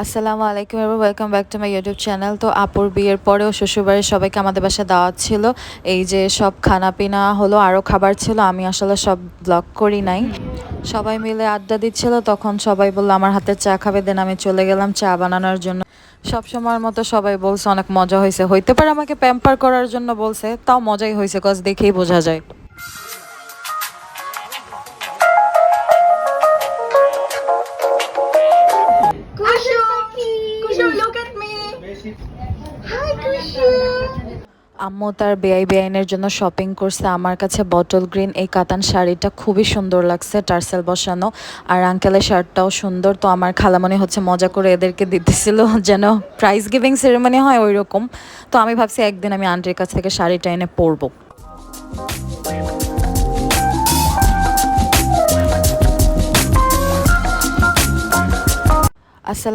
আসসালামু আলাইকুম এবং welcome back to my YouTube channel. তো আপুর বিয়ের পরেও শ্বশুরবাড়ির সবাইকে আমাদের বাসায় দাওয়াত ছিল। এই যে সব খানাপিনা হলো, আরও খাবার ছিল, আমি আসলে সব ব্লগ করি নাই। সবাই মিলে আড্ডা দিচ্ছিল, তখন সবাই বললো আমার হাতের চা খাবে, দেন আমি চলে গেলাম চা বানানোর জন্য। সব সময়ের মতো সবাই বলছে অনেক মজা হয়েছে, হইতে পারে আমাকে প্যাম্পার করার জন্য বলছে, তাও মজাই হয়েছে, কজ দেখেই বোঝা যায়। Look at me. Hi, Kushu. আম্মু তার বেআইনের জন্য শপিং করছে। আমার কাছে বটল গ্রিন এই কাতান শাড়িটা খুবই সুন্দর লাগছে, টার্সেল বসানো, আর আঙ্কেলের শার্টটাও সুন্দর। তো আমার খালামণি হচ্ছে মজা করে এদেরকে দিতেছিল, যেন প্রাইজ গিভিং সেরেমনি হয় ওই রকম। তো আমি ভাবছি একদিন আমি আন্টির কাছ থেকে শাড়িটা এনে পরবো। আসসালাম